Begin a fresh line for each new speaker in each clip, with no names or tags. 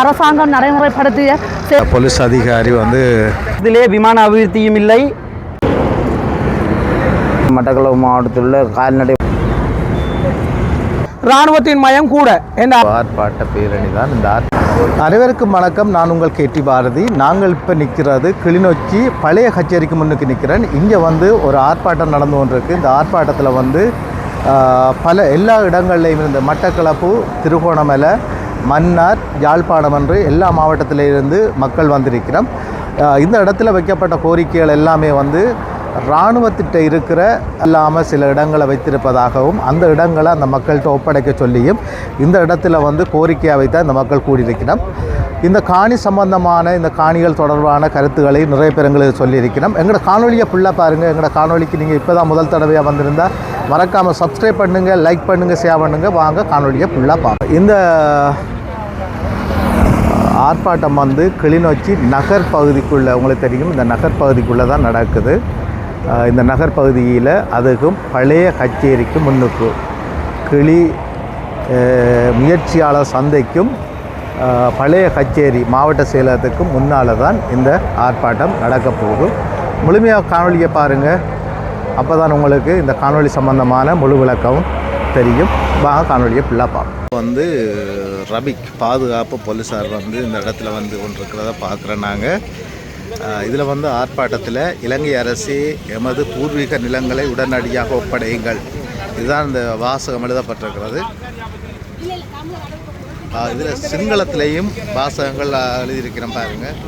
அரசாங்கம் நடைமுறைப்படுத்திய
போலீஸ் அதிகாரி வந்து
இதிலே விமான அபிவிருத்தியும் இல்லை. மட்டக்களப்பு மாவட்டத்தில் உள்ள கால்நடை
இராணுவத்தின் மயம் கூட
ஆர்ப்பாட்ட பேரணி தான் இந்த அனைவருக்கும் வணக்கம். நான் உங்கள் கேடி பாரதி. நாங்கள் இப்போ நிற்கிறது கிளிநொச்சி பழைய கச்சேரிக்கு முன்னுக்கு நிற்கிறேன். இங்கே வந்து ஒரு ஆர்ப்பாட்டம் நடந்து கொண்டிருக்கு. இந்த ஆர்ப்பாட்டத்தில் வந்து எல்லா இடங்கள்லையும் இருந்த மட்டக்களப்பு, திருகோணமலை, மன்னார், யாழ்ப்பாணம் என்று எல்லா மாவட்டத்திலிருந்து மக்கள் வந்திருக்கிறோம். இந்த இடத்துல வைக்கப்பட்ட கோரிக்கைகள் எல்லாமே வந்து இராணுவத்திட்ட இருக்கிற இல்லாமல் சில இடங்களை வைத்திருப்பதாகவும் அந்த இடங்களை அந்த மக்கள்கிட்ட ஒப்படைக்க சொல்லியும் இந்த இடத்துல வந்து கோரிக்கையாக வைத்து இந்த மக்கள் கூடியிருக்கிறோம். இந்த காணி சம்பந்தமான இந்த காணிகள் தொடர்பான கருத்துக்களை நிறைய பேர் எங்களுக்கு சொல்லியிருக்கிறோம். எங்களோட காணொலியை ஃபுல்லாக பாருங்கள். எங்களோட காணொலிக்கு நீங்கள் இப்போ தான் முதல் தடவையாக வந்திருந்தால் மறக்காமல் சப்ஸ்கிரைப் பண்ணுங்கள், லைக் பண்ணுங்கள், ஷேர் பண்ணுங்கள். வாங்க காணொலியை ஃபுல்லாக பார்ப்போம். இந்த ஆர்ப்பாட்டம் வந்து கிளிநொச்சி நகர் பகுதிக்குள்ளே, உங்களுக்கு தெரியும், இந்த நகர் பகுதிக்குள்ளே தான் நடக்குது. இந்த நகர் பகுதியில் அதுக்கும் பழைய கச்சேரிக்கு முன்னுக்கு கிளி முயற்சியாளர் சந்தைக்கும் பழைய கச்சேரி மாவட்ட செயலகத்துக்கும் முன்னால் தான் இந்த ஆர்ப்பாட்டம் நடக்க போகுது. முழுமையாக காணொலியை பாருங்கள். அப்போ தான் உங்களுக்கு இந்த காணொலி சம்பந்தமான முழு விளக்கம் தெரியும். வாங்க காணொலியை ஃபுல்லாக பார்ப்போம். வந்து ரபிக் பாதுகாப்பு போலீஸார் வந்து இந்த இடத்துல வந்து கொண்டிருக்கிறத பார்க்குறோம். நாங்கள் இதில் வந்து ஆர்ப்பாட்டத்தில் இலங்கை அரசு எமது பூர்வீக நிலங்களை உடனடியாக ஒப்படையுங்கள், இதுதான் இந்த வாசகம் எழுதப்பட்டிருக்கிறது. இதில் சிங்களத்திலையும் வாசகங்கள் எழுதியிருக்கிறோம் பாருங்கள்.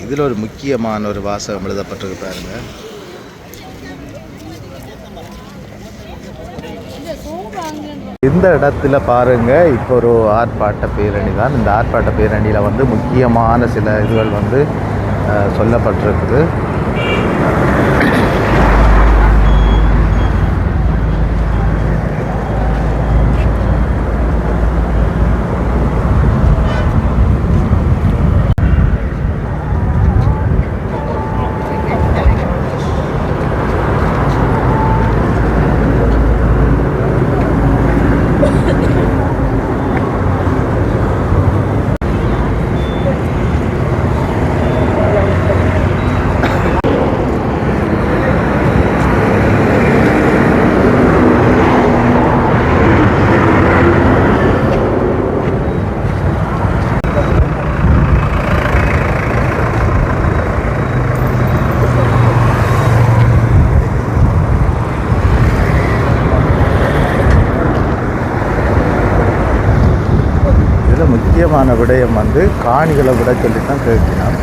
இதில் ஒரு முக்கியமான ஒரு வாசகம் எழுதப்பட்டிருக்கு பாருங்கள். இந்த இடத்துல பாருங்கள், இப்போ ஒரு ஆர்ப்பாட்ட பேரணி தான். இந்த ஆர்ப்பாட்ட பேரணியில் வந்து முக்கியமான சில இதுகள் வந்து சொல்லப்பட்டிருக்குது. முக்கியமான விடயம் வந்து காணிகளை விட சொல்லித்தான் கேட்கணும்.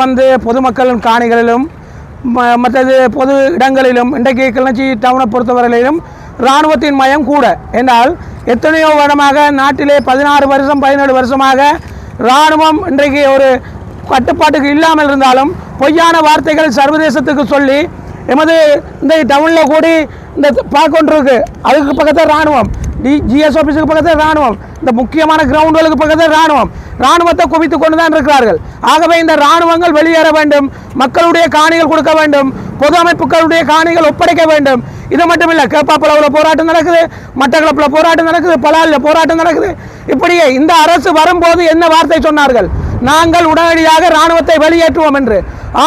வந்து பொதுமக்களின் காணிகளிலும் மற்றது பொது இடங்களிலும் இன்றைக்கு கிளிநொச்சி டவுனை பொறுத்தவரையிலும் இராணுவத்தின் மயம் கூட என்றால் எத்தனையோ வருடமாக நாட்டிலே 16 வருஷம் 17 வருஷமாக இராணுவம் இன்றைக்கு ஒரு கட்டுப்பாட்டுக்கு இல்லாமல் இருந்தாலும் பொய்யான வார்த்தைகள் சர்வதேசத்துக்கு சொல்லி எமது இந்த டவுனில் கூடி இந்த பார்க்கொண்டிருக்கு. அதுக்கு பக்கத்தில் இராணுவம், ஜிஎஸ் ஆஃபீஸுக்கு பக்கத்தில் இராணுவம், இந்த முக்கியமான கிரவுண்டுகளுக்கு பக்கத்தில் இராணுவத்தை குவித்து கொண்டு தான் இருக்கிறார்கள். ஆகவே இந்த இராணுவங்கள் வெளியேற வேண்டும், மக்களுடைய காணிகள் கொடுக்க வேண்டும், பொது அமைப்புகளுடைய காணிகள் ஒப்படைக்க வேண்டும். இது மட்டும் இல்லை, கேப்பாப்பளவில் போராட்டம் நடக்குது, மட்டக்களப்பில் போராட்டம் நடக்குது, பலாலில் போராட்டம் நடக்குது. இப்படியே இந்த அரசு வரும்போது என்ன வார்த்தை சொன்னார்கள்? நாங்கள் உடனடியாக இராணுவத்தை வெளியேற்றுவோம் என்று.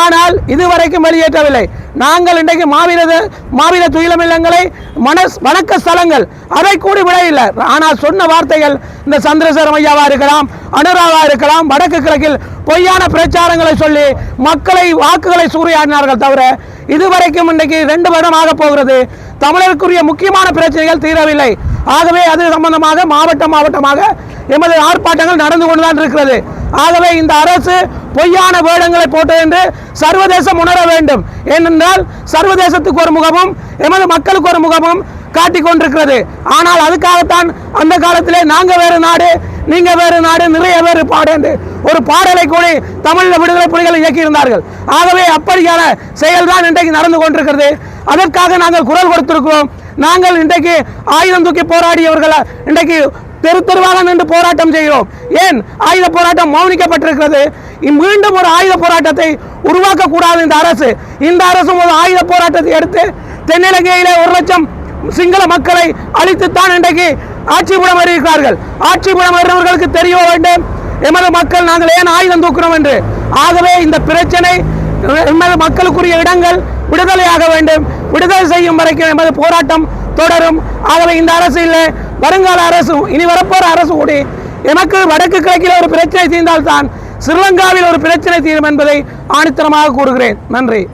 ஆனால் இதுவரைக்கும் வெளியேற்றவில்லை. நாங்கள் இன்றைக்கு மாவீர துயிலமில்லங்களை வணக்க ஸ்தலங்கள் அதை கூடி விட இல்லை. ஆனால் சொன்ன வார்த்தைகள் இந்த சந்திரசேகர ஐயாவா இருக்கலாம், அனுராவா இருக்கலாம், வடக்கு கிழக்கில் பொய்யான பிரச்சாரங்களை சொல்லி மக்களை வாக்குகளை சூறையாடினார்கள் தவிர இதுவரைக்கும் இன்றைக்கு 2 வருடம் ஆக போகிறது. தமிழருக்குரிய முக்கியமான பிரச்சனைகள் தீரவில்லை. ஆகவே அது சம்பந்தமாக மாவட்டமாக எமது ஆர்ப்பாட்டங்கள் நடந்து கொண்டுதான் இருக்கிறது. ஆகவே இந்த அரசு பொய்யான வேடங்களை போட்டது என்று சர்வதேசம் உணர வேண்டும். ஏனென்றால் சர்வதேசத்துக்கு ஒரு முகமும் எமது மக்களுக்கு ஒரு முகமும் காட்டிக் கொண்டிருக்கிறது. ஆனால் அதுக்காகத்தான் அந்த காலத்திலே நாங்க வேறு நாடு நீங்க வேறு நாடு நிறைய வேறு பாடு என்று ஒரு பாடலை கூட தமிழ் விடுதலை புலிகள் இயக்கியிருந்தார்கள். ஆகவே அப்படியான செயல்தான் இன்றைக்கு நடந்து கொண்டிருக்கிறது. அதற்காக நாங்கள் குரல் கொடுத்திருக்கிறோம். நாங்கள் இன்றைக்கு ஆயுதம் தூக்கி போராடியவர்கள் இன்றைக்கு தெரு தெருவாக நின்று போராட்டம் செய்கிறோம். ஏன் ஆயுத போராட்டம் மௌனிக்கப்பட்டிருக்கிறது? மீண்டும் ஒரு ஆயுத போராட்டத்தை உருவாக்க கூடாது இந்த அரசு ஒரு ஆயுத போராட்டத்தை எடுத்து தென்னிலங்கையிலே 1 லட்சம் சிங்கள மக்களை அழித்துத்தான் இன்றைக்கு ஆட்சிபுடம் அறிவிக்கிறார்கள். ஆட்சிபுடம் வருவர்களுக்கு தெரிய வேண்டும் எமது மக்கள் நாங்கள் ஏன் ஆயுதம் தூக்குறோம் என்று. ஆகவே இந்த பிரச்சனை எமது மக்களுக்குரிய இடங்கள் விடுதலையாக வேண்டும். விடுதலை செய்யும் வரைக்கும் எமது போராட்டம் தொடரும். ஆகவே இந்த அரசு இல்லை, வருங்கால அரசு, இனி வரப்போற அரசு கூட எமக்கு வடக்கு கிழக்கில் ஒரு பிரச்சனை தீர்ந்தால்தான் ஸ்ரீலங்காவில் ஒரு பிரச்சனை தீரும் என்பதை ஆணித்தரமாக கூறுகிறேன். நன்றி.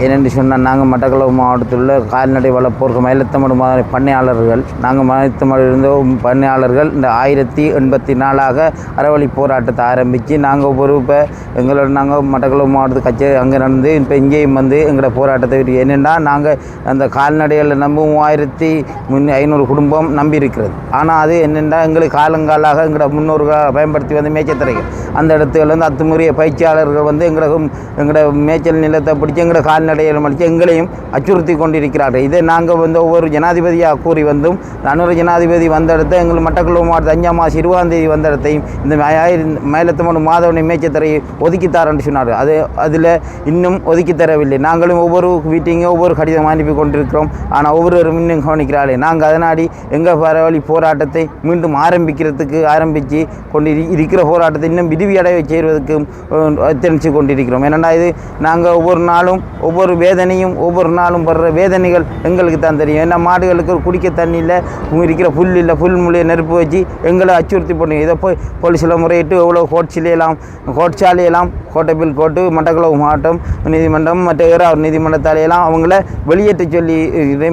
ஏனென்று சொன்னால் நாங்கள் மட்டக்களப்பு மாவட்டத்தில் உள்ள கால்நடை வளர்ப்போருக்கு மயிலத்தமிழ் பண்ணையாளர்கள், நாங்கள் மயிலத்தமிழ் இருந்த பண்ணையாளர்கள் இந்த 1084 அறவழி போராட்டத்தை ஆரம்பித்து நாங்கள் இப்போ எங்களோட நாங்கள் மட்டக்களப்பு மாவட்டத்து கச்சேரி அங்கே நடந்து இப்போ இங்கேயும் வந்து எங்களோட போராட்டத்தை விட்டு என்னென்னா நாங்கள் அந்த கால்நடைகளில் நம்ப 3500 குடும்பம் நம்பி இருக்கிறது. ஆனால் அது என்னென்னா எங்களுக்கு காலங்காலாக எங்களோட முன்னோர்கள் பயன்படுத்தி வந்த மேய்ச்சல் அந்த இடத்துல வந்து அத்துமுறைய பயிற்சியாளர்கள் வந்து எங்களோட மேய்ச்சல் நிலத்தை பிடிச்சி எங்களோட கால்நடைகளை மடித்து எங்களையும் அச்சுறுத்தி கொண்டிருக்கிறார்கள். இதை நாங்கள் வந்து ஒவ்வொரு ஜனாதிபதியாக கூறி வந்தும் அனுர ஜனாதிபதி வந்த இடத்த எங்கள் மட்டக்களப்பு மாவட்ட 5ஆம் மாதம் 20ஆம் தேதி வந்த இடத்தையும் இந்த மயிலத்தமிழ் மாதவனை மேய்ச்சத்தரையை ஒதுக்கித்தாரன்னு சொன்னார். அதில் இன்னும் ஒதுக்கி தரவில்லை. நாங்களும் ஒவ்வொரு மீட்டிங்கும் ஒவ்வொரு கடிதம் அனுப்பி கொண்டிருக்கிறோம். ஆனால் ஒவ்வொருவரும் இன்னும் கவனிக்கிறார்கள். நாங்கள் அதனாடி எங்கள் பரவலி போராட்டத்தை மீண்டும் ஆரம்பித்து கொண்டு இருக்கிற போராட்டத்தை இன்னும் விரிவடைய செய்வதற்கு தெரிஞ்சு கொண்டிருக்கிறோம். ஏனென்றால் இது நாங்கள் ஒவ்வொரு நாளும் ஒவ்வொரு வேதனையும் ஒவ்வொரு நாளும் படுற வேதனைகள் எங்களுக்கு தான் தெரியும். ஏன்னா மாடுகளுக்கு குடிக்க தண்ணி இல்லை, இருக்கிற புல் இல்லை, புல் மூலையை நெருப்பு வச்சு எங்களை அச்சுறுத்தி பண்ணி இதை போய் போலீஸில் முறையிட்டு எவ்வளோ கோட்சாலையெல்லாம் கோட்டைப்பில் கோட்டு மட்டக்களப்பு மாவட்டம் நீதிமன்றம் மற்ற ஏறாவூர் நீதிமன்றத்தாலையெல்லாம் அவங்கள வெளியேற்ற சொல்லி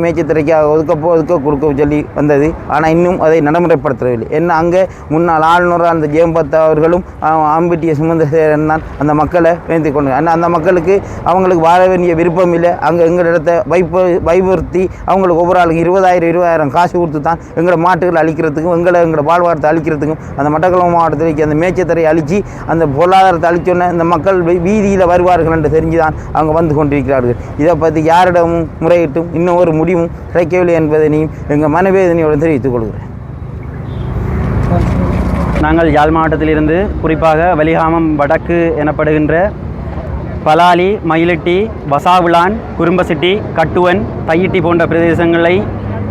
மேய்ச்சத்துறைக்காக ஒதுக்க கொடுக்க சொல்லி வந்தது. ஆனால் இன்னும் அதை நடைமுறைப்படுத்தவில்லை. என்ன அங்கே முன்னாள் ஆளுநராக அந்த ஜெயம்பத் அவர்களும் ஆம்பிட்டிய சுமந்திரன் தான் அந்த மக்களை வேண்டி கொண்டு அந்த மக்களுக்கு அவங்களுக்கு வாழ வேண்டிய விருப்பம் இல்லை. அங்கே எங்கள் இடத்தை வைபுறுத்தி அவங்களுக்கு ஒவ்வொரு ஆளுக்கு 20,000 காசு கொடுத்து தான் எங்களோட மாட்டுகளை அழிக்கிறதுக்கும் எங்களோட வாழ்வாரத்தை அழிக்கிறதுக்கும் அந்த மட்டக்களப்பு மாவட்டத்திற்கு அந்த மேய்ச்சத்தரை அழித்து அந்த பொருளாதாரத்தை அழிச்சோன்னே இந்த மக்கள் வீதியில் வருவார்கள் என்று தெரிஞ்சுதான் அவங்க வந்து கொண்டிருக்கிறார்கள். இதை பற்றி யாரிடமும் முறையிட்டும் இன்னும் ஒரு முடிவும் கிடைக்கவில்லை என்பதனையும் எங்கள் மனவேதனையோடு தெரிவித்துக் கொள்கிறேன்.
நாங்கள் யாழ் மாவட்டத்திலிருந்து குறிப்பாக வலிகாமம் வடக்கு எனப்படுகின்ற பலாலி, மயிலட்டி, வசாவிளான், குறும்பசிட்டி, கட்டுவன், தையிட்டி போன்ற பிரதேசங்களை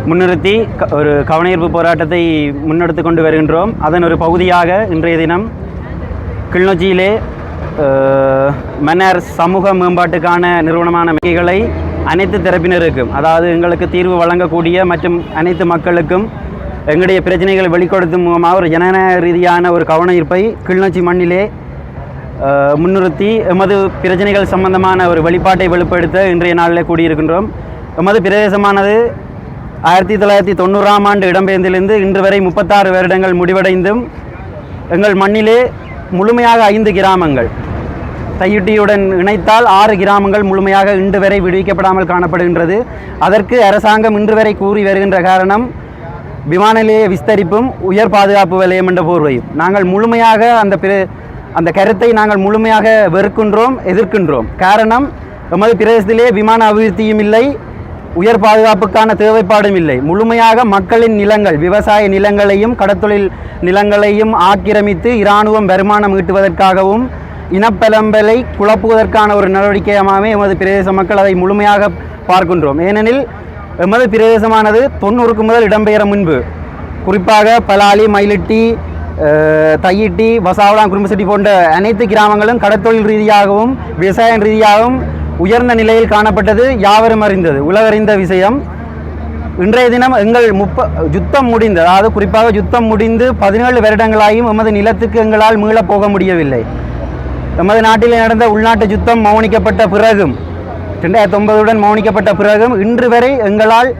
முன்னிறுத்தி ஒரு கவனஈர்ப்பு போராட்டத்தை முன்னெடுத்து கொண்டு வருகின்றோம். அதன் ஒரு பகுதியாக இன்றைய தினம் கிளிநொச்சியிலே மன்னர் சமூக மேம்பாட்டுக்கான நிறுவனமான வங்கிகளை அனைத்து தரப்பினருக்கும், அதாவது எங்களுக்கு தீர்வு வழங்கக்கூடிய மற்றும் அனைத்து மக்களுக்கும் எங்களுடைய பிரச்சனைகளை வெளிப்படுத்தும் மூலமாக ஒரு ஜனநாயக ரீதியான ஒரு கவனஈர்ப்பை கிளிநொச்சி மண்ணிலே முன்னிறுத்தி எமது பிரச்சனைகள் சம்பந்தமான ஒரு வெளிப்பாட்டை வெளிப்படுத்த இன்றைய நாளில் கூடியிருக்கின்றோம். எமது பிரதேசமானது 1990ஆம் ஆண்டு இடம்பெயர்ந்திலிருந்து இன்று வரை 36 வருடங்கள் முடிவடைந்தும் எங்கள் மண்ணிலே முழுமையாக 5 கிராமங்கள் தையிட்டியுடன் இணைத்தால் 6 கிராமங்கள் முழுமையாக இன்று வரை விடுவிக்கப்படாமல் காணப்படுகின்றது. அதற்கு அரசாங்கம் இன்று வரை கூறி வருகின்ற காரணம் விமான நிலைய விஸ்தரிப்பும் உயர் பாதுகாப்பு வலயம் என்ற போர்வையும். நாங்கள் முழுமையாக அந்த கருத்தை நாங்கள் முழுமையாக வெறுக்கின்றோம், எதிர்க்கின்றோம். காரணம், எமது பிரதேசத்திலே விமான அபிவிருத்தியும் இல்லை, உயர் பாதுகாப்புக்கான தேவைப்பாடும் இல்லை. முழுமையாக மக்களின் நிலங்கள், விவசாய நிலங்களையும் கடத்தொழில் நிலங்களையும் ஆக்கிரமித்து இராணுவம் வருமானம் ஈட்டுவதற்காகவும் இனப்பெலம்பலை குழப்புவதற்கான ஒரு நடவடிக்கையாகவே எமது பிரதேச மக்கள் அதை முழுமையாக பார்க்கின்றோம். ஏனெனில் எமது பிரதேசமானது 90க்கு முதல் இடம்பெயர முன்பு குறிப்பாக பலாலி, மயிலட்டி, தையிட்டி, வசாவளான், குறும்பசிட்டி போன்ற அனைத்து கிராமங்களும் கடத்தொழில் ரீதியாகவும் விவசாய ரீதியாகவும் உயர்ந்த நிலையில் காணப்பட்டது யாவரும் அறிந்தது, உலகறிந்த விஷயம். இன்றைய தினம் எங்கள் யுத்தம் முடிந்து, அதாவது குறிப்பாக யுத்தம் முடிந்து 17 வருடங்களாயும் எமது நிலத்துக்கு எங்களால் மீளப் போக முடியவில்லை. எமது நாட்டில் நடந்த உள்நாட்டு யுத்தம் மௌனிக்கப்பட்ட பிறகும் 2009 மௌனிக்கப்பட்ட பிறகும் இன்று வரை எங்களால்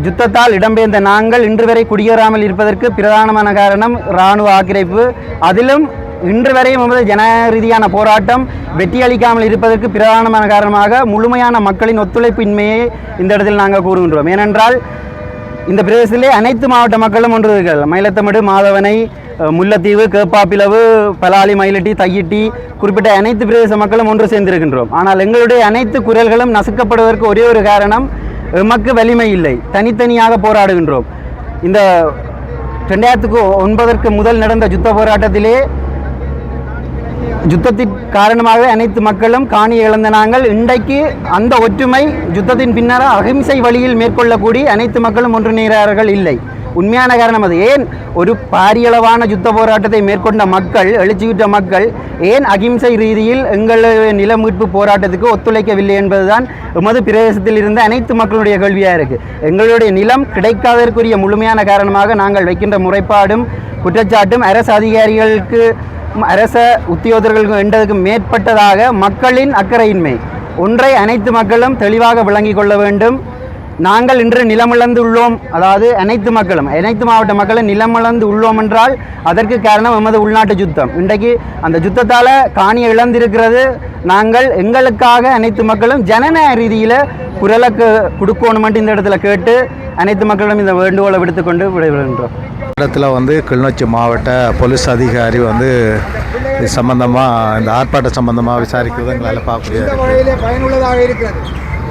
யுத்தத்தால் இடம்பெயர்ந்த நாங்கள் இன்று வரை குடியேறாமல் இருப்பதற்கு பிரதானமான காரணம் இராணுவ ஆக்கிரமிப்பு. அதிலும் இன்று வரையும் நமது ஜனநாயக ரீதியான போராட்டம் வெற்றியளிக்காமல் இருப்பதற்கு பிரதானமான காரணமாக முழுமையான மக்களின் ஒத்துழைப்பின்மையை இந்த இடத்தில் நாங்கள் கூறுகின்றோம். ஏனென்றால் இந்த பிரதேசத்திலே அனைத்து மாவட்ட மக்களும் ஒன்று இருக்கிறார்கள். மயிலத்தமடு, மாதவனை, முல்லைத்தீவு, கேப்பாப்பிலவு, பலாலி, மயிலட்டி, தையிட்டி குறிப்பிட்ட அனைத்து பிரதேச மக்களும் ஒன்று சேர்ந்திருக்கின்றோம். ஆனால் எங்களுடைய அனைத்து குரல்களும் நசுக்கப்படுவதற்கு ஒரே ஒரு காரணம், எமக்கு வலிமை இல்லை, தனித்தனியாக போராடுகின்றோம். இந்த 2009 முதல் நடந்த யுத்த போராட்டத்திலே யுத்தத்தின் காரணமாக அனைத்து மக்களும் காணி இழந்த நாங்கள் இன்றைக்கு அந்த ஒற்றுமை யுத்தத்தின் பின்னர் அகிம்சை வழியில் மேற்கொள்ளக்கூடிய அனைத்து மக்களும் ஒன்றிணைகிறார்கள் இல்லை. உண்மையான காரணம் அது. ஏன் ஒரு பாரியளவான யுத்த போராட்டத்தை மேற்கொண்ட மக்கள், எழுச்சியுற்ற மக்கள் ஏன் அகிம்சை ரீதியில் எங்களுடைய நில மீட்பு போராட்டத்துக்கு ஒத்துழைக்கவில்லை என்பதுதான் எமது பிரதேசத்தில் இருந்த அனைத்து மக்களுடைய கேள்வியாக இருக்குது. எங்களுடைய நிலம் கிடைக்காததற்குரிய முழுமையான காரணமாக நாங்கள் வைக்கின்ற முறைப்பாடும் குற்றச்சாட்டும் அரசு அதிகாரிகளுக்கு, அரச உத்தியோகர்களுக்கு என்றதுக்கு மேற்பட்டதாக மக்களின் அக்கறையின்மை ஒன்றை அனைத்து மக்களும் தெளிவாக விளங்கிக் கொள்ள வேண்டும். நாங்கள் இன்று நிலமிழந்து உள்ளோம், அதாவது அனைத்து மக்களும், அனைத்து மாவட்ட மக்களும் நிலமிழந்து உள்ளோம் என்றால் அதற்கு காரணம் எமது உள்நாட்டு யுத்தம். இன்றைக்கு அந்த யுத்தத்தால் காணியை இழந்திருக்கிறது. நாங்கள் எங்களுக்காக அனைத்து மக்களும் ஜனநாயக ரீதியில் குரலுக்கு கொடுக்கணுமென்று இந்த இடத்துல கேட்டு அனைத்து மக்களும் இந்த வேண்டுகோளை விடுத்துக்கொண்டு விடைபெறுகின்றோம்.
இடத்துல வந்து கிளிநொச்சி மாவட்ட போலீஸ் அதிகாரி வந்து இது சம்பந்தமாக, இந்த ஆர்ப்பாட்ட சம்பந்தமாக விசாரிக்கிறது எங்களால் பார்க்க
இந்த வகையிலே பயனுள்ளதாக இருக்கிறது.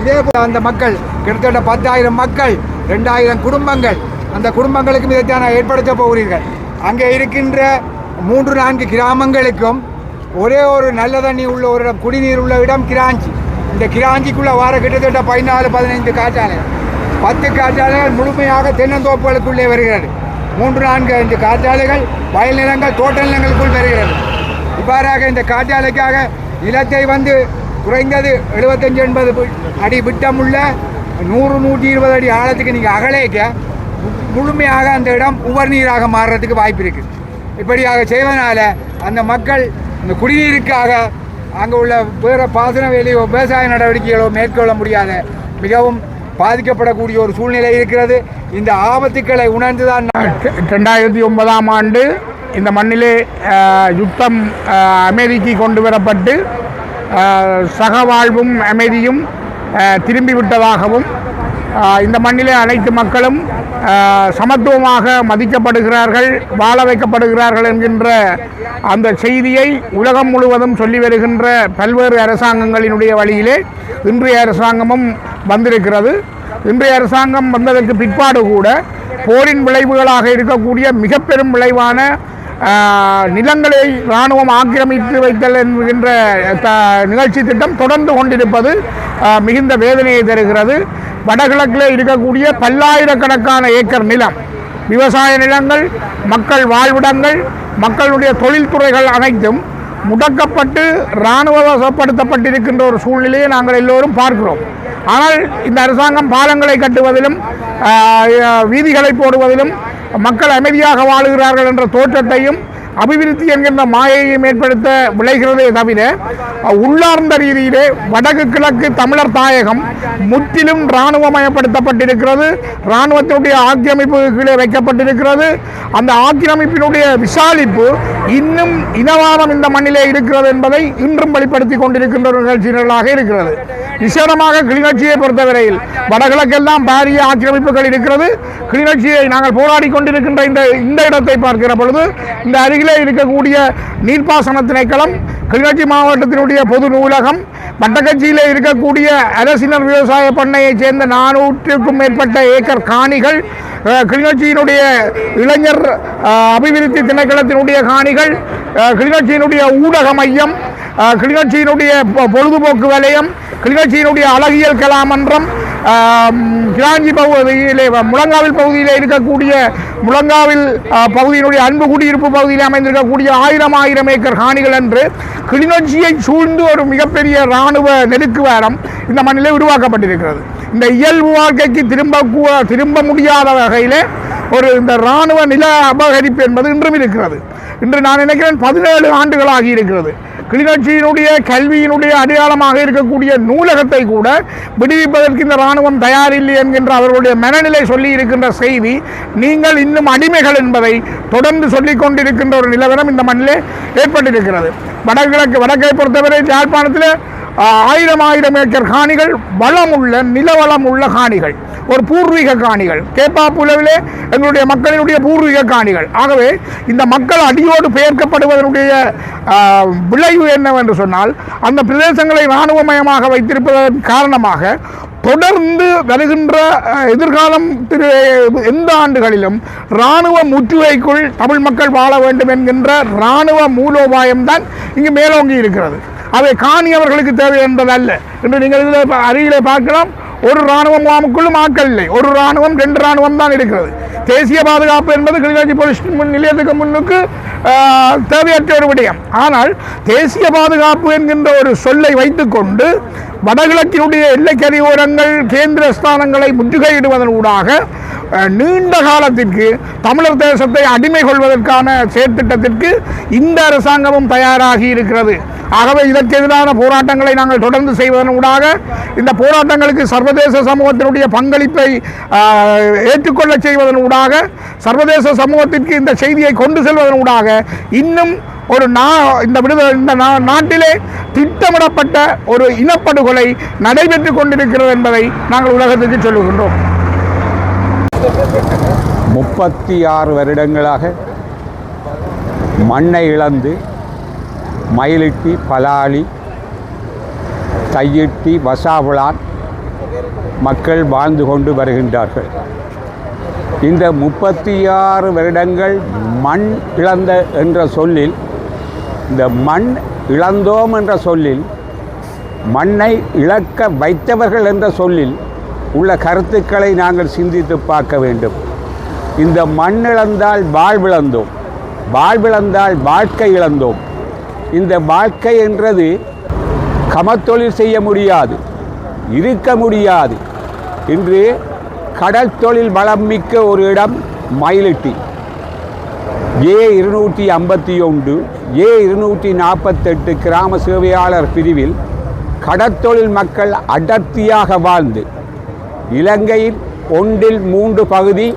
இதே போல் அந்த மக்கள் கிட்டத்தட்ட 10,000 மக்கள், 2,000 குடும்பங்கள், அந்த குடும்பங்களுக்கும் இதைத்தான் ஏற்படுத்த போகிறீர்கள். அங்கே இருக்கின்ற 3-4 கிராமங்களுக்கும் ஒரே ஒரு நல்ல தண்ணி உள்ள ஒரு இடம், குடிநீர் உள்ள இடம் கிராஞ்சி. இந்த கிராஞ்சிக்குள்ளே வர கிட்டத்தட்ட 14-15 காற்றாலைகள், 10 காற்றாலைகள் முழுமையாக தென்னந்தோப்புகளுக்குள்ளே வருகிறது. 3-4 காற்றாலைகள் வயல் நிலங்கள், தோட்ட நிலங்களுக்குள் வருகிறது. இவ்வாறாக இந்த காற்றாலைக்காக நிலத்தை வந்து குறைந்தது 75-80 அடி விட்டமுள்ள 100-120 அடி ஆழத்துக்கு நீங்கள் அகலைக்க முழுமையாக அந்த இடம் உவர் நீராக மாறுறதுக்கு வாய்ப்பு இருக்குது. இப்படியாக செய்வதனால அந்த மக்கள் இந்த குடிநீருக்காக அங்கே உள்ள வேறு பாசன வேலையோ விவசாய நடவடிக்கைகளோ மேற்கொள்ள முடியாத மிகவும் பாதிக்கப்படக்கூடிய ஒரு சூழ்நிலை இருக்கிறது. இந்த ஆபத்துக்களை உணர்ந்துதான்
2009ஆம் ஆண்டு இந்த மண்ணிலே யுத்தம் அமைதிக்கு கொண்டு வரப்பட்டு சகவாழ்வும் அமைதியும் திரும்பிவிட்டதாகவும், இந்த மண்ணிலே அனைத்து மக்களும் சமத்துவமாக மதிக்கப்படுகிறார்கள், வாழ வைக்கப்படுகிறார்கள் என்கின்ற அந்த செய்தியை உலகம் முழுவதும் சொல்லி வருகின்ற பல்வேறு அரசாங்கங்களினுடைய வழியிலே இன்றைய அரசாங்கமும் வந்திருக்கிறது. இன்றைய அரசாங்கம் வந்ததற்கு பிற்பாடு கூட போரின் விளைவுகளாக இருக்கக்கூடிய மிக பெரும் விளைவான நிலங்களை இராணுவம் ஆக்கிரமித்து வைத்தல் என்கின்ற நிகழ்ச்சி திட்டம் தொடர்ந்து கொண்டிருப்பது மிகுந்த வேதனையை தருகிறது. வடகிழக்கில் இருக்கக்கூடிய பல்லாயிரக்கணக்கான ஏக்கர் நிலம், விவசாய நிலங்கள், மக்கள் வாழ்விடங்கள், மக்களுடைய தொழில்துறைகள் அனைத்தும் முடக்கப்பட்டு இராணுவ வசப்படுத்தப்பட்டிருக்கின்ற ஒரு சூழ்நிலையை நாங்கள் எல்லோரும் பார்க்கிறோம். ஆனால் இந்த அரசாங்கம் பாலங்களை கட்டுவதிலும் வீதிகளை போடுவதிலும் மக்கள் அமைதியாக வாழுகிறார்கள் என்ற தோற்றத்தையும் அபிவிருத்தி என்கின்ற மாயையும் ஏற்படுத்த விளைகிறதே தவிர உள்ளார்ந்த ரீதியிலே வடக்கு கிழக்கு தமிழர் தாயகம் முற்றிலும் இராணுவமயப்படுத்தப்பட்டிருக்கிறது. இராணுவத்தினுடைய ஆக்கிரமிப்பு கீழே வைக்கப்பட்டிருக்கிறது. அந்த ஆக்கிரமிப்பினுடைய விசாலிப்பு இன்னும் இனவாதம் இந்த மண்ணிலே இருக்கிறது என்பதை இன்றும் வெளிப்படுத்தி கொண்டிருக்கின்ற ஒரு நிகழ்ச்சிகளாக இருக்கிறது. விசேடமாக கிளிநொச்சியை பொறுத்தவரையில் வடகிழக்கெல்லாம் பாரிய ஆக்கிரமிப்புகள் இருக்கிறது. கிளிநொச்சியை நாங்கள் போராடி கொண்டிருக்கின்ற இந்த இடத்தை பார்க்கிற பொழுது இந்த அருகிலே இருக்கக்கூடிய நீர்ப்பாசன திணைக்களம், கிளிநொச்சி மாவட்டத்தினுடைய பொது நூலகம், வட்டக்கச்சியிலே இருக்கக்கூடிய அரசினர் விவசாய பண்ணையைச் சேர்ந்த 400க்கும் மேற்பட்ட ஏக்கர் காணிகள், கிளிநொச்சியினுடைய இளைஞர் அபிவிருத்தி திணைக்களத்தினுடைய காணிகள், கிளிநொச்சியினுடைய ஊடக மையம், கிளிநொச்சியினுடைய பொழுதுபோக்கு வலயம், கிளிநொச்சியினுடைய அழகியல் கலாமன்றம், கிராஞ்சி பகுதியிலே முழங்காவில் பகுதியில் இருக்கக்கூடிய முழங்காவில் பகுதியினுடைய அன்பு குடியிருப்பு பகுதியில் அமைந்திருக்கக்கூடிய 1000 ஏக்கர் காணிகள் என்று கிளிநொச்சியை சூழ்ந்து ஒரு மிகப்பெரிய இராணுவ நெருக்குவாரம் இந்த மண்ணிலே உருவாக்கப்பட்டிருக்கிறது. இந்த இயல்பு வாழ்க்கைக்கு திரும்ப முடியாத வகையில் ஒரு இந்த இராணுவ நில அபகரிப்பு என்பது இன்றும் இருக்கிறது. இன்று நான் நினைக்கிறேன் 17 ஆண்டுகளாகி இருக்கிறது.
கிளிநொச்சியினுடைய கல்வியினுடைய அடையாளமாக இருக்கக்கூடிய நூலகத்தை கூட விடுவிப்பதற்கு இந்த இராணுவம் தயாரில்லை என்கின்ற அவர்களுடைய மனநிலை சொல்லி இருக்கின்ற செய்தி, நீங்கள் இன்னும் அடிமைகள் என்பதை தொடர்ந்து சொல்லிக் கொண்டிருக்கின்ற ஒரு நிலவரம் இந்த மண்ணிலே ஏற்பட்டிருக்கிறது. வடக்கை பொறுத்தவரை யாழ்ப்பாணத்தில் 1000 ஏக்கர் காணிகள் வளமுள்ள நிலவளம் உள்ள காணிகள், ஒரு பூர்வீக காணிகள், கேப்பாப்புலவிலே எங்களுடைய மக்களினுடைய பூர்வீக காணிகள். ஆகவே இந்த மக்கள் அடியோடு பெயர்க்கப்படுவதனுடைய விளைவு என்னவென்று சொன்னால், அந்த பிரதேசங்களை இராணுவமயமாக வைத்திருப்பதன் காரணமாக தொடர்ந்து வருகின்ற எதிர்காலம் எந்த ஆண்டுகளிலும் இராணுவ முற்றுகைக்குள் தமிழ் மக்கள் வாழ வேண்டும் என்கின்ற இராணுவ மூலோபாயம்தான் இங்கு மேலோங்கி இருக்கிறது. அதை காணி அவர்களுக்கு தேவை என்பதல்ல என்று நீங்கள் இதில் அருகிலே பார்க்கலாம். ஒரு இராணுவ முகாமுக்குள்ளும் ஆட்கள் இல்லை, ஒரு இராணுவம் 2 இராணுவம் தான் இருக்கிறது. தேசிய பாதுகாப்பு என்பது கிளிநொச்சி போலீஸ் நிலையத்துக்கு முன்னுக்கு தேவையற்ற ஒரு விடயம். ஆனால் தேசிய பாதுகாப்பு என்கின்ற ஒரு சொல்லை வைத்துக்கொண்டு வடகிழக்கினுடைய எல்லைக்கரையோரங்கள் கேந்திர ஸ்தானங்களை முற்றுகையிடுவதன் ஊடாக நீண்ட காலத்திற்கு தமிழர் தேசத்தை அடிமை கொள்வதற்கான செயற்திட்டத்திற்கு இந்த அரசாங்கமும் தயாராகி இருக்கிறது. ஆகவே இதற்கு எதிரான போராட்டங்களை நாங்கள் தொடர்ந்து செய்வதன் ஊடாக இந்த போராட்டங்களுக்கு சர்வதேச சமூகத்தினுடைய பங்களிப்பை ஏற்றுக்கொள்ள செய்வதன் ஊடாக, சர்வதேச சமூகத்திற்கு இந்த செய்தியை கொண்டு செல்வதன் ஊடாக இன்னும் ஒரு இந்த நாட்டிலே திட்டமிடப்பட்ட ஒரு இனப்படுகொலை நடைபெற்று கொண்டிருக்கிறது என்பதை நாங்கள் உலகத்துக்கு சொல்லுகின்றோம்.
36 வருடங்களாக மண்ணை இழந்து மயிலிட்டி, பலாலி, தையிட்டி, வசாவுளான் மக்கள் வாழ்ந்து கொண்டு வருகின்றார்கள். இந்த 36 வருடங்கள் மண் இழந்த என்ற சொல்லில், இந்த மண் இழந்தோம் என்ற சொல்லில், மண்ணை இழக்க வைத்தவர்கள் என்ற சொல்லில் உள்ள கருத்துக்களை நாங்கள் சிந்தித்து பார்க்க வேண்டும். இந்த மண் இழந்தால் வாழ்விழந்தோம், வாழ்விழந்தால் வாழ்க்கை இழந்தோம். இந்த வாழ்க்கை என்றது கமத்தொழில் செய்ய முடியாது, இருக்க முடியாது. இன்று கடல் தொழில் வளம் மிக்க ஒரு இடம் மயிலிட்டி. A251, A248 கிராம சேவையாளர் பிரிவில் கடற்தொழில் மக்கள் அடர்த்தியாக வாழ்ந்து இலங்கையில் 1/3 பகுதி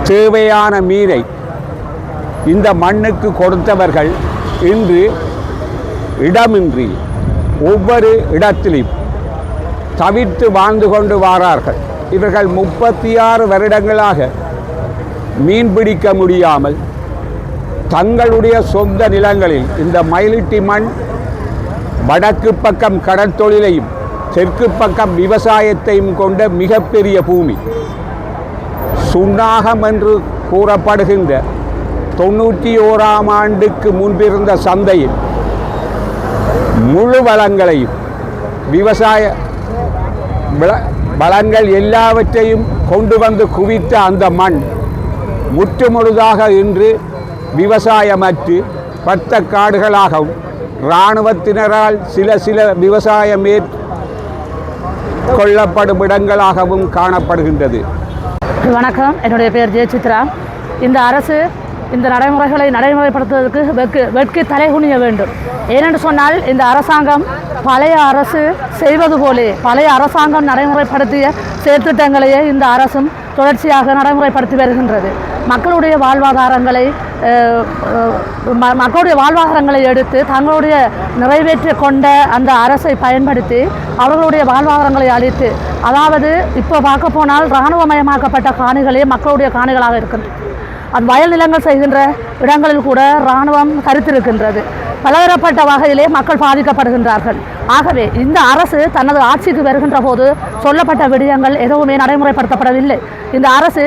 தேவையான மீனை இந்த மண்ணுக்கு கொடுத்தவர்கள் இன்று இடமின்றி ஒவ்வொரு இடத்திலும் தவிர்த்து வாழ்ந்து கொண்டு வாரார்கள். இவர்கள் 36 வருடங்களாக மீன் பிடிக்க முடியாமல் தங்களுடைய சொந்த நிலங்களில் இந்த மயிலிட்டி மண் வடக்கு பக்கம் கடற்தொழிலையும் தெற்கு பக்கம் விவசாயத்தையும் கொண்ட மிகப்பெரிய பூமி. சுன்னாகம் என்று கூறப்படுகின்ற 91ஆம் ஆண்டுக்கு முன்பிருந்த சந்தையில் முழு வளங்களையும் விவசாய வளங்கள் எல்லாவற்றையும் கொண்டு வந்து குவித்த அந்த மண் முற்றுமுழுதாக இன்று விவசாயமற்று பட்ட காடுகளாகவும் இராணுவத்தினரால் சில விவசாயம் மேற்கொள்ளப்படும் இடங்களாகவும் காணப்படுகின்றது.
வணக்கம், என்னுடைய பேர் ஜெயசித்ரா. இந்த அரசு இந்த நடைமுறைகளை நடைமுறைப்படுத்துவதற்கு வெட்கி தலைகுனிய வேண்டும். ஏனென்று சொன்னால் இந்த அரசாங்கம் பழைய அரசு செய்வது போலே பழைய அரசாங்கம் நடைமுறைப்படுத்திய செயற்திட்டங்களையே இந்த அரசும் தொடர்ச்சியாக நடைமுறைப்படுத்தி வருகின்றது. மக்களுடைய வாழ்வாதாரங்களை எடுத்து தங்களுடைய நிறைவேற்றி கொண்ட அந்த அரசை பயன்படுத்தி அவர்களுடைய வாழ்வாதாரங்களை அளித்து, அதாவது இப்போ பார்க்க போனால் இராணுவமயமாக்கப்பட்ட காணிகளே மக்களுடைய காணிகளாக இருக்கின்றது. அது வயல் நிலங்கள் செய்கின்ற இடங்களில் கூட இராணுவம் கருத்திருக்கின்றது. பலதரப்பட்ட வகையிலே மக்கள் பாதிக்கப்படுகின்றார்கள். ஆகவே இந்த அரசு தனது ஆட்சிக்கு வருகின்ற போது சொல்லப்பட்ட விடயங்கள் எதுவுமே நடைமுறைப்படுத்தப்படவில்லை. இந்த அரசு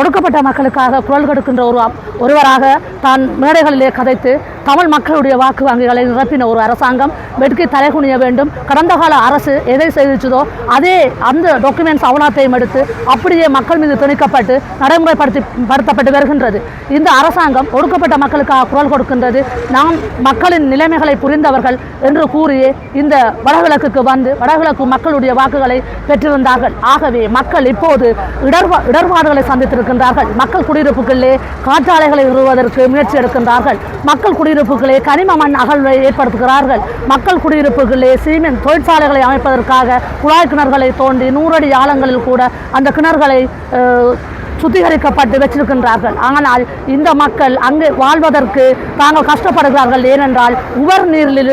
ஒடுக்கப்பட்ட மக்களுக்காக குரல் கொடுக்கின்ற ஒருவராக தான் மேடைகளிலே கதைத்து தமிழ் மக்களுடைய வாக்கு வங்கிகளை நிரப்பின ஒரு அரசாங்கம் வெட்கி தலைகுனிய வேண்டும். கடந்த கால அரசு எதை செய்ததோ அதே அந்த டாக்குமெண்ட்ஸ் அவ்வளோத்தையும் எடுத்து அப்படியே மக்கள் மீது திணிக்கப்பட்டு நடைமுறைப்படுத்தப்பட்டு வருகின்றது. இந்த அரசாங்கம் ஒடுக்கப்பட்ட மக்களுக்காக குரல் கொடுக்கின்றது. நாம் மக்களின் நிலைமைகளை புரிந்தவர்கள் என்று கூறியே இந்த வடகிழக்குக்கு வந்து வடகிழக்கு மக்களுடைய வாக்குகளை பெற்றிருந்தார்கள். ஆகவே மக்கள் இப்போது இடர்பாடுகளை சந்தித்திருக்கின்றார்கள். மக்கள் குடியிருப்புகளிலே காற்றாலைகளை நிறுவுவதற்கு முயற்சி எடுக்கின்றார்கள். மக்கள் குடியிருப்புகளே கனிம மண் அகழ்வை ஏற்படுத்துகிறார்கள். மக்கள் குடியிருப்புகளிலே சீமெண்ட் தொழிற்சாலைகளை அமைப்பதற்காக குழாய் கிணறுகளை தோண்டி 100 அடி ஆழங்களில் கூட அந்த கிணறுகளை சுத்திகரிக்கப்பட்டு வச்சிருக்கின்றார்கள். ஆனால் இந்த மக்கள் அங்கு வாழ்வதற்கு தாங்கள் கஷ்டப்படுகிறார்கள். ஏனென்றால்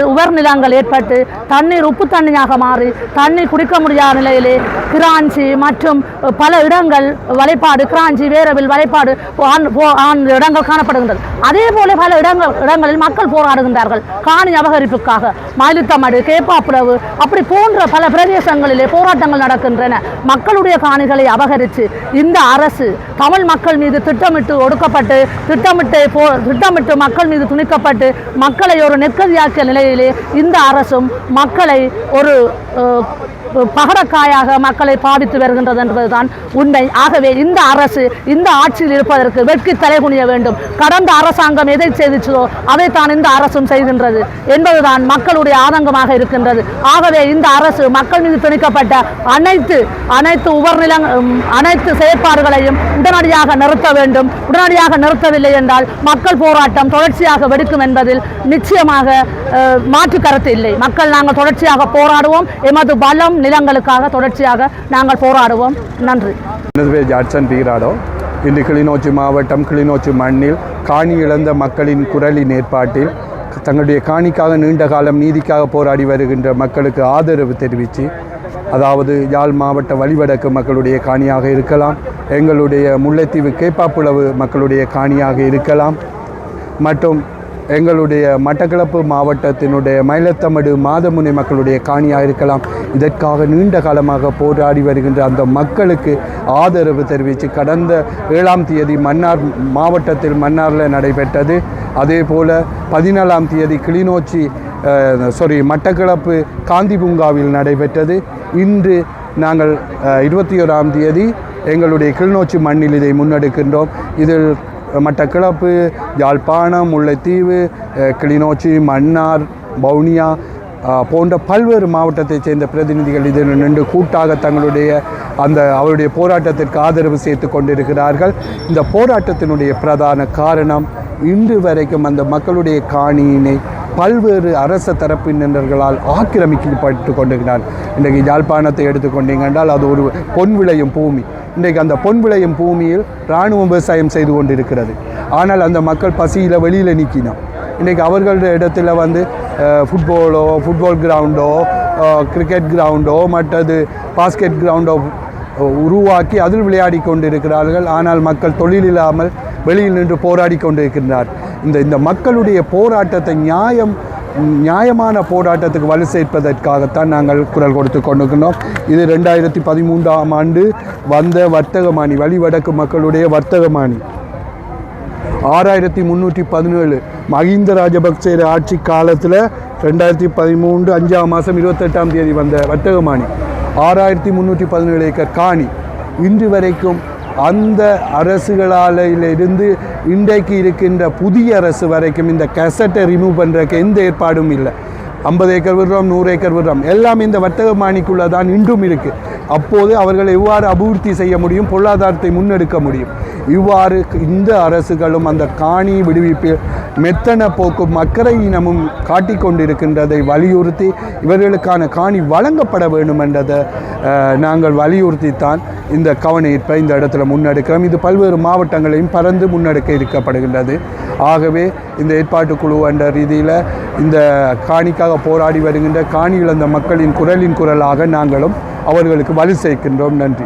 உவர் நிலங்கள் ஏற்பட்டு தண்ணீர் உப்பு தண்ணியாக மாறி தண்ணீர் குடிக்க முடியாத நிலையிலே கிராஞ்சி மற்றும் பல இடங்கள் வலைப்பாடு கிராஞ்சி வேரவில் வலைப்பாடு இடங்கள் காணப்படுகின்றது. அதே போல பல இடங்களில் மக்கள் போராடுகின்றார்கள் காணி அபகரிப்புக்காக. மயிலுத்தமடு, கேப்பாப்புலவு அப்படி போன்ற பல பிரதேசங்களிலே போராட்டங்கள் நடக்கின்றன. மக்களுடைய காணிகளை அபகரித்து இந்த அரசு தமிழ் மக்கள் மீது திட்டமிட்டு ஒடுக்கப்பட்டு திட்டமிட்டு மக்கள் மீது துணிக்கப்பட்டு மக்களை ஒரு நெருக்கடியாக்கிய நிலையிலே இந்த அரசும் மக்களை ஒரு பகடக்காயாக மக்களை பாவித்து வருகின்றது என்பதுதான் உண்மை. ஆகவே இந்த அரசு இந்த ஆட்சியில் இருப்பதற்கு வெட்கி தலைகுனிய வேண்டும். கடந்த அரசாங்கம் எதை செய்தோ அதைத்தான் இந்த அரசும் செய்கின்றது என்பதுதான் மக்களுடைய ஆதங்கமாக இருக்கின்றது. ஆகவே இந்த அரசு மக்கள் மீது திணிக்கப்பட்ட அனைத்து செயற்பாடுகளையும் உடனடியாக நிறுத்த வேண்டும். உடனடியாக நிறுத்தவில்லை என்றால் மக்கள் போராட்டம் தொடர்ச்சியாக வெடிக்கும் என்பதில் நிச்சயமாக மாற்று கருத்து இல்லை. நாங்கள் தொடர்ச்சியாக போராடுவோம். எமது பலம் நிலங்களுக்காக தொடர்ச்சியாக நாங்கள் போராடுவோம். நன்றி.
ஜாட்சன் பீராடோ. இன்று கிளிநொச்சி மாவட்டம் கிளிநொச்சி மண்ணில் காணி இழந்த மக்களின் குரலின் ஏற்பாட்டில் தங்களுடைய காணிக்காக நீண்ட காலம் நீதிக்காக போராடி வருகின்ற மக்களுக்கு ஆதரவு தெரிவித்து, அதாவது யாழ் மாவட்ட வலிவடக்கு மக்களுடைய காணியாக இருக்கலாம், எங்களுடைய முல்லைத்தீவு கேப்பாப்புலவு மக்களுடைய காணியாக இருக்கலாம், மற்றும் எங்களுடைய மட்டக்களப்பு மாவட்டத்தினுடைய மயிலத்தமடு மாதமுனை மக்களுடைய காணியாக இருக்கலாம். இதற்காக நீண்ட காலமாக போராடி வருகின்ற அந்த மக்களுக்கு ஆதரவு தெரிவித்து கடந்த 7ஆம் தேதி மாவட்டத்தில் மன்னாரில் நடைபெற்றது. அதே போல் 14ஆம் தேதி மட்டக்களப்பு காந்தி பூங்காவில் நடைபெற்றது. இன்று நாங்கள் 21ஆம் தேதி எங்களுடைய கிளிநொச்சி மண்ணில் இதை முன்னெடுக்கின்றோம். இதில் மட்டக்களப்பு, யாழ்ப்பாணம், முல்லைத்தீவு, கிளிநொச்சி, மன்னார், வவுனியா போன்ற பல்வேறு மாவட்டத்தைச் சேர்ந்த பிரதிநிதிகள் இதில் நின்று கூட்டாக அவருடைய போராட்டத்திற்கு ஆதரவு சேர்த்து கொண்டிருக்கிறார்கள். இந்த போராட்டத்தினுடைய பிரதான காரணம் இன்று வரைக்கும் அந்த மக்களுடைய காணியினை பல்வேறு அரச தரப்பினர்களால் ஆக்கிரமிக்கப்பட்டு கொண்டிருக்கிறார். இன்றைக்கு யாழ்ப்பாணத்தை எடுத்துக்கொண்டீங்க என்றால் அது ஒரு பொன் விளையும் பூமி. இன்றைக்கு அந்த பொன் விளையும் பூமியில் இராணுவம் விவசாயம் செய்து கொண்டிருக்கிறது. ஆனால் அந்த மக்கள் பசியில் வெளியில் நிற்கினோம். இன்றைக்கு அவர்களோட இடத்துல ஃபுட்பால் கிரவுண்டோ, கிரிக்கெட் கிரவுண்டோ, மற்றது பாஸ்கெட் கிரவுண்டோ உருவாக்கி அதில் விளையாடி கொண்டிருக்கிறார்கள். ஆனால் மக்கள் தொழில் இல்லாமல் வெளியில் நின்று போராடி கொண்டிருக்கின்றார். இந்த மக்களுடைய போராட்டத்தை நியாயமான போராட்டத்துக்கு வலு சேர்ப்பதற்காகத்தான் நாங்கள் குரல் கொடுத்து கொண்டிருக்கிறோம். இது 2013ஆம் ஆண்டு வந்த வர்த்தகமானி, வலிவடக்கு மக்களுடைய வர்த்தகமானி 6317 மஹிந்த ராஜபக்சே ஆட்சி காலத்தில் 2013 5ஆம் மாதம் 28ஆம் தேதி வந்த வர்த்தகமானி 6317 ஏக்கர் காணி. இன்று வரைக்கும் அந்த அரசுகளிலிருந்து இன்றைக்கு இருக்கின்ற புதிய அரசு வரைக்கும் இந்த கெசட்டை ரிமூவ் பண்ணுறதுக்கு எந்த ஏற்பாடும் இல்லை. 50 ஏக்கர் விடுறோம், 100 ஏக்கர் விடுறோம், எல்லாம் இந்த வர்த்தகமானிக்குள்ளே தான் இன்றும் இருக்குது. அப்போது அவர்கள் எவ்வாறு அபிவிருத்தி செய்ய முடியும், பொருளாதாரத்தை முன்னெடுக்க முடியும்? இவ்வாறு இந்த அரசுகளும் அந்த காணி விடுவிப்பில் மெத்தன போக்கும் அக்கறை இனமும் காட்டிக்கொண்டிருக்கின்றதை வலியுறுத்தி இவர்களுக்கான காணி வழங்கப்பட வேண்டும் என்றதை நாங்கள் வலியுறுத்தித்தான் இந்த கவனஈர்ப்பை இந்த இடத்துல முன்னெடுக்கிறோம். இது பல்வேறு மாவட்டங்களையும் பறந்து முன்னெடுக்க இருக்கின்றது. ஆகவே இந்த ஏற்பாட்டு குழு என்ற ரீதியில் இந்த காணிக்காக போராடி வருகின்ற காணி இழந்த மக்களின் குரலாக நாங்களும் அவர்களுக்கு வலு சேர்க்கின்றோம். நன்றி.